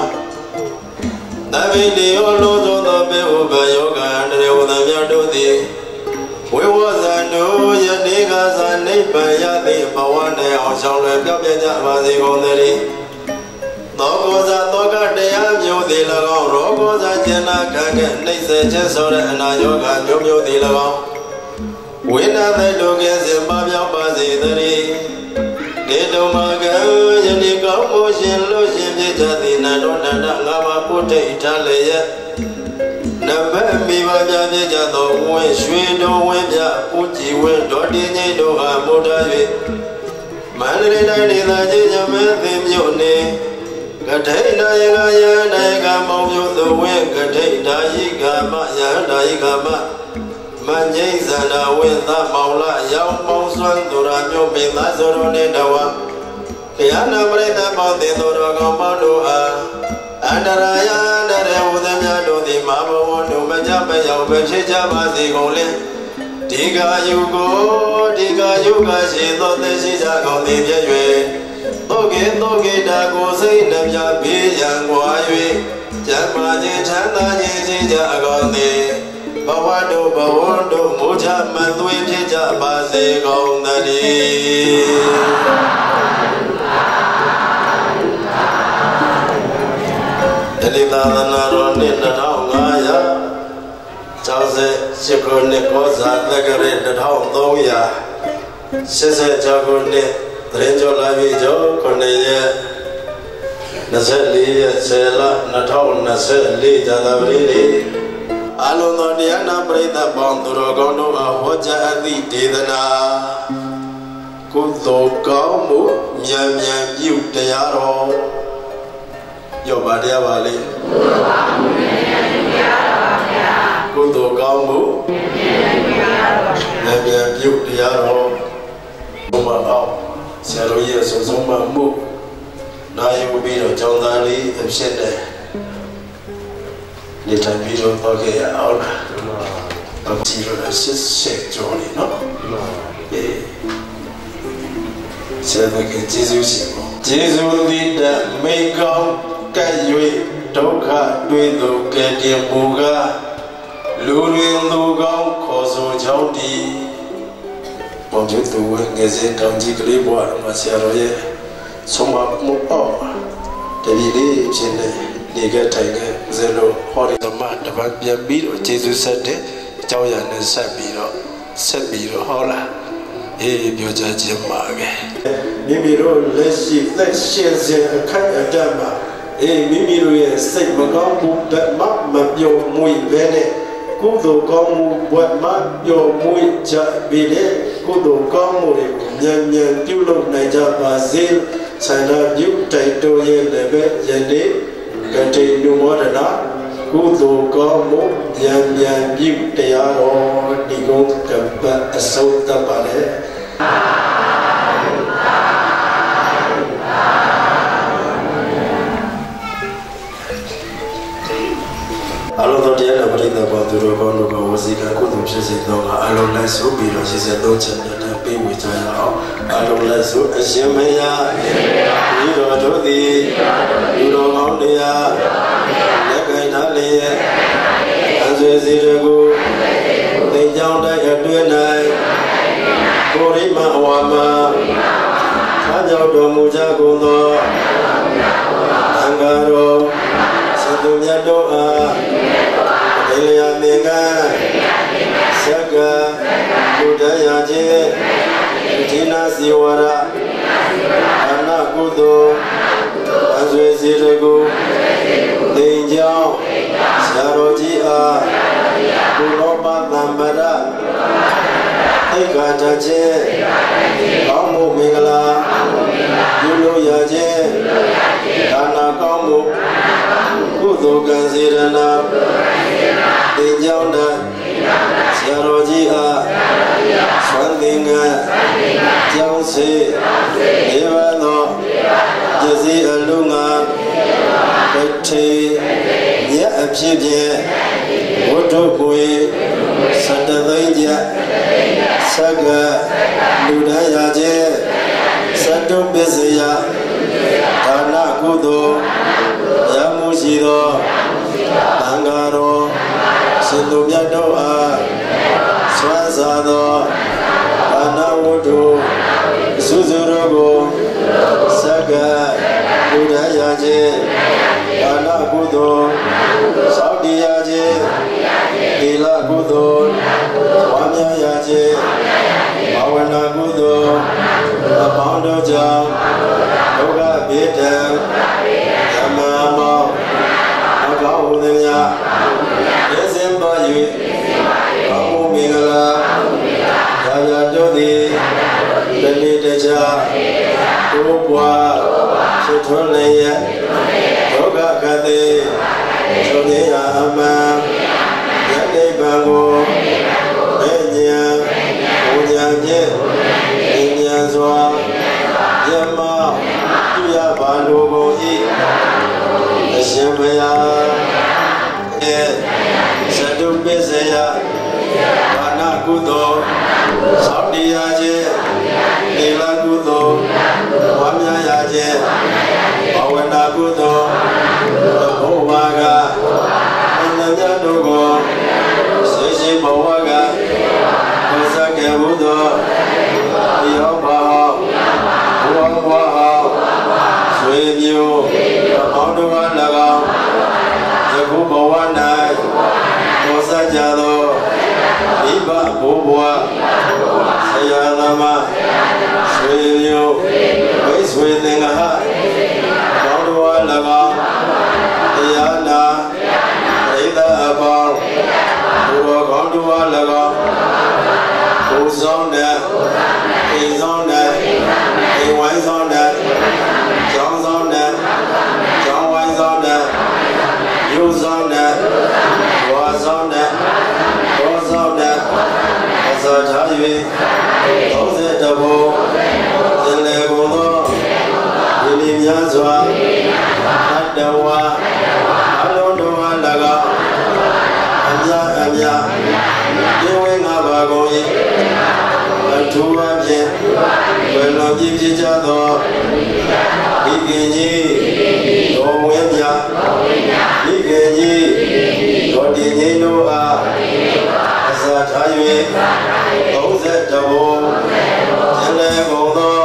Nabi di olo zono be uba yoga andre udamya dodi We was a no yadiga zani bayadi bawane aushangwe pyapeja vazi gondari Nogoza toga deya myodi lagao Rogoza jena kage nise chesore na yoga myodi lagao Wina the loge zimbabya bazi dari Dedo maga yadi gamo shin lo shin jati na dona ngama pute italiya Naba miwa bya jato wen shwe do wen bya uchi wen do di nyai do ha moda ywe Manre dai ni da je jame thim yo ne Gathai na yaga ya na yaga mau yo do wen gathai da yi ga ma ya da yi ga ma Manjai zana wen da mau la yao mau swan do ra myo me da so ro ne da wa Ya na bre da mau de do ro ga ma do a Andaraya ndare udamya do di ma bo do ma ja ba yao be phit ja ba si gong le Diga yugo shi do te shi ja gong ti pye yue Toge da ko sai nam ya bi yang gwa yue Jan ma jin chan da jin shi ja gong ti Bawa do mo cha man tui phit ja ba si gong da di Dalidana roni nadao ngaya Chause shikone koza nagare nadao doya Shese chagone Drenjo lavi jo kone ye Nase li ye sela nadao nase li jadavri li Alono diyana prita banduro gondo ahoja adi dedana Kuto kaumu myam yu teyaro Yo badia bali Kudo kamu Nabia yuk diaro Sumba au Sero ye so sumba mu Na yu biro chondali Mshende Nita biro toke ya aula Tiro na shek joni no Sero ke Jesu shimo Jesu lida meikong Cái duy đau khát đuôi đồ kẻ tiền bù ga lưu luyện lưu gong khó số cháu đi bọn chúng tôi nghe xem trong chỉ cái lý bộ mà xe rồi sống mà một bao tại vì đi trên này đi cái thành cái zero họ đi tầm mát đã bắt biên bí rồi chế du sát đấy cháu nhà nên sát bí rồi họ là biểu giá chiếm mà cái bí rồi lấy xe khách ở đây mà Mimi ruye sei magam bu dat map map yo mui vene kudo kamu buat map yo mui cha bile kudo kamu de nyan nyan tiêu lo nai ja bazil china yu tai to ye lebe yende kate nu mo da na kudo kamu nyan nyan yu taya ro di go kappa asau ta pa le Alo dia na beri ta ba duro ko no ko wazika ko tu phit sin do ga alo lai so bi lo shi se do chan da pe wi cha ya ao alo lai so a shin me ya ni do do ti yu do ngong de ya la kai na le ya an swe si de ko te jaung dai a twe nai ko ri ma wa ma tha jaw do mu cha ko do an ga ro sa tu nya do a Elia Menga Saga Budaya Je Tina Siwara Anak Kudo Azwe Sirego Tenjau Saroji A Kulopa Tambara Eka Jaje Kamu Mengala Yulu Yaje Anak Kamu Kudo Gansirana Tenjau Da Saroji A Swantinga Jiang Se Devano Jesi Alunga Bete Nya Apsibye Woto Kui Satadaya Saga Budaya Je Satu Besaya Tanah ကုသိုလ်ရမှုရှိသောသံဃာတော်ရှင်သူမြတ်တို့အားဆွမ်းစားသောဘာနာဝတ္ထုစုစုတို့ကိုစက္ကဘုရားရာခြင်းဘာနာကုသိုလ်သောတိရာခြင်းသီလကုသိုလ်ဝါမြရာခြင်းဘာဝနာကုသိုလ်အပေါင်းတို့ကြောင့်ဒုက္ခပြေတံဓမ္မမောအကောင်းဟုသည်များယေစင်ပါ၍ဘောင်းမင်္ဂလာရာရာတို့သည်တနေ့တခြားကိုယ်ပွားဖြစ်ထွန်းလျက်ဒုက္ခကတိချုပ်ငြိမ်းရာအမှန်ယနေ့ဘံကိုဘယ်ဉာဏ်ဘုညာဖြင့်ဉာဏ်စွာယမပြုရပါလိုကုန်၏အရှင်ဘုရားသတုပစ္စယဘာနာကုသိုလ်သောတိရာခြင်းသီလကုသိုလ်ဝါမြရာခြင်းဘာဝနာကုသိုလ်ဘုဝါကအနန္တတို့ကိုစေရှိဘဝကဘုဇကေဘုသောယောဘာဘဝဘဝဆွေမျိုးအောင်းတို့က၎င်းယခုဘဝ၌သောစကြသောမိဘဘိုးဘွားဆရာသမားဆွေမျိုးဝိဆွေသင်္ဃဟအောင်းတို့က၎င်းတရားနာပရိသတ်အပေါင်းဘုရောကောင်းတို့က၎င်းဘုဆောင်တဲ့အိမ်ဆောင်တဲ့အိမ်ဝိုင်းဆောင်တဲ့ကျောင်းဆောင်တဲ့ကျောင်းဝိုင်းဆောင်တဲ့ယူဆောင်တဲ့ဝါဆောင်တဲ့ဘောဆောင်တဲ့အစာထား၍30ဘုံသင်လေကုန်သောဒီနေ့များစွာတတဝါအလုံးတော်ဟာ၎င်းအမြဒီဝိငါပါကုန်၏အထူးအဖြင့်ဘယ်လိုပြည့်ပြည့်ကြသောဒီကင်ကြီးတော်ဝင်းမြဒီကင်ကြီးတော်တည်ငြိမ်းတို့အားအစာထား၍30ဘုံသင်လေကုန်သော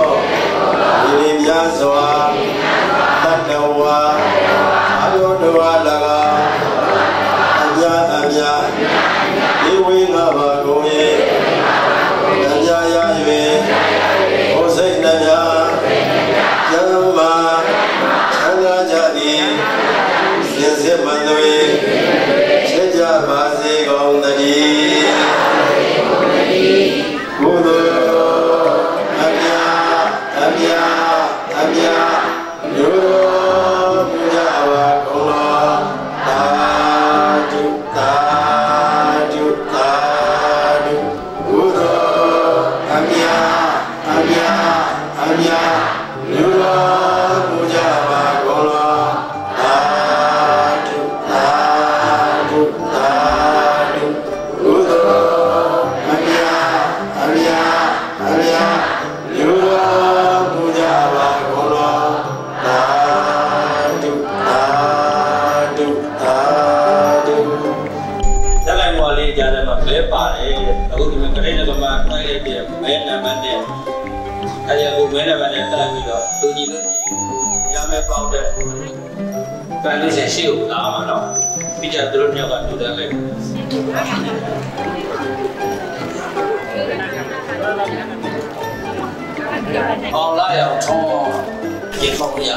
ဒီနေ့များစွာတတဝါအလုံးတော်ဟာ၎င်းအမြဒီဝိငါပါကုန်၏တရားရ၍ဘုစိတ်နှပြကျမ်းမာချမ်းသာကြသည်စင်စစ်မသွေချစ်ကြပါစေကုန်သတည်းဘုသောအမြလူတော်ပူကြပါကုန်တော်သာဓုသာဓုသာဓုဘုသောအမြလူတော်ပူကြပါကုန်တော်သာဓုသာဓုသာဓုဘုသောအမြလူတော်ပူကြပါကုန်တော်သာဓုသာဓုသာဓုတက်လိုက်မော်လေးကြားထဲမှာဘဲပါတယ်အခုဒီမှာဂရိတ်ကမှနိုင်လိုက်တဲ့ဘဲနံပါတ်နဲ့အဲဒီအခုဘဲနံပါတ်နဲ့တက်ပြီးတော့သူကြီးလို့ရမယ်ပေါက်တဲ့ပန်လေးရှိကိုလာမှာတော့ပြီးကြသူတို့မြောက်ကတူတယ်လိုက်အောင်လာရအောင်ထုံးရေဖောက်ရ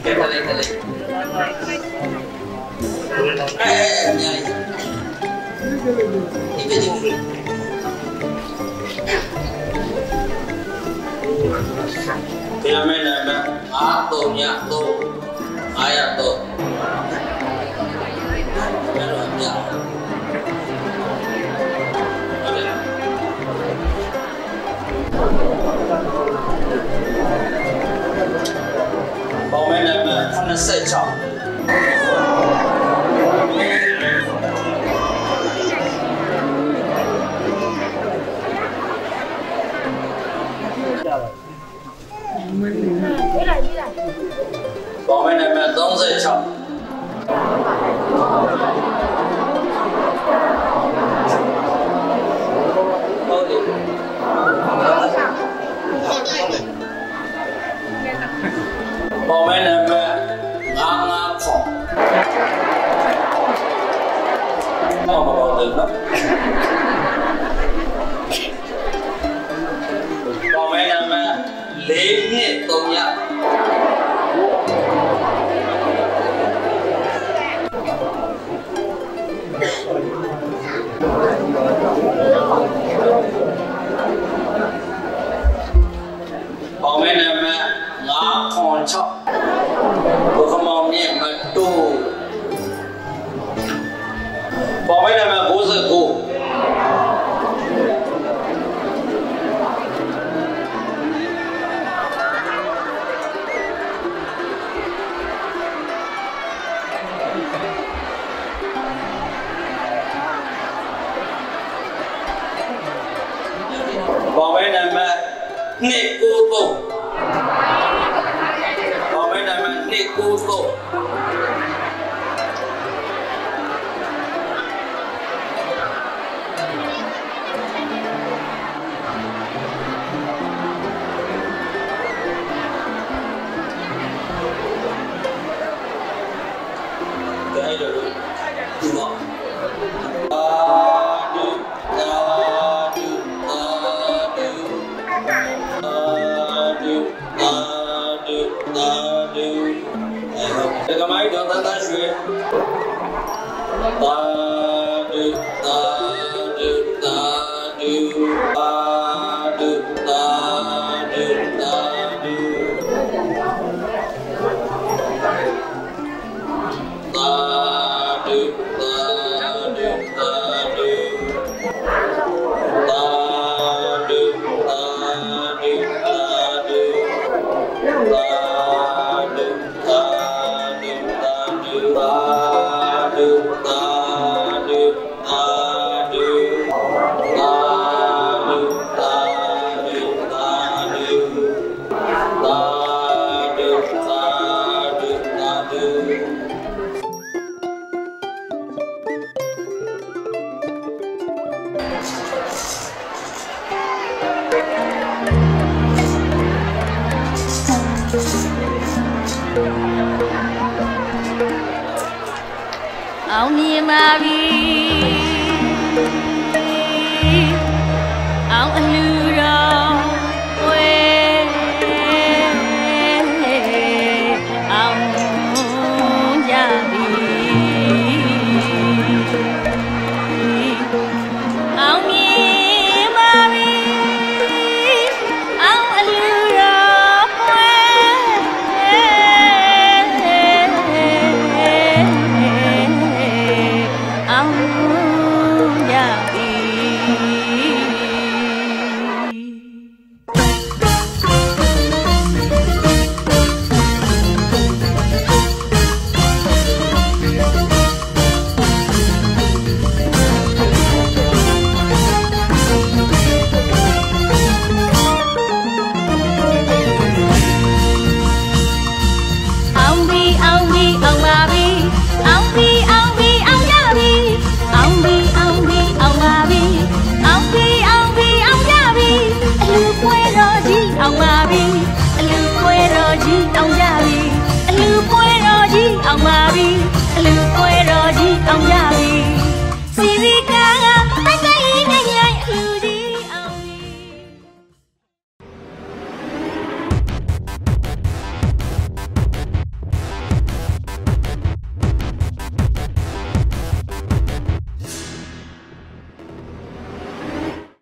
ကဲမလေးကလေးမြိုင်ဒီပြည်ဒီအမေနဲ့အားတော့ညတော့အားရတော့ဘယ်လိုညပေါင်းမဲနဲ့86来တော့မဟုတ်ဘူးနော်ပေါ်မဲနာမည်၄နှစ်3ရက်ပေါ်မဲနာမည်906ဘုခမောင်မြင့်မတူပေါ်မဲနာမည်99ပေါ်မဲနာမည်293ပေါ်မဲနာမည်293这个麦当当当学，哒嘟哒嘟哒嘟哒嘟哒嘟哒嘟，哒嘟哒嘟哒嘟，哒嘟哒嘟哒嘟，哒。အောင်မြင်ပါပြီ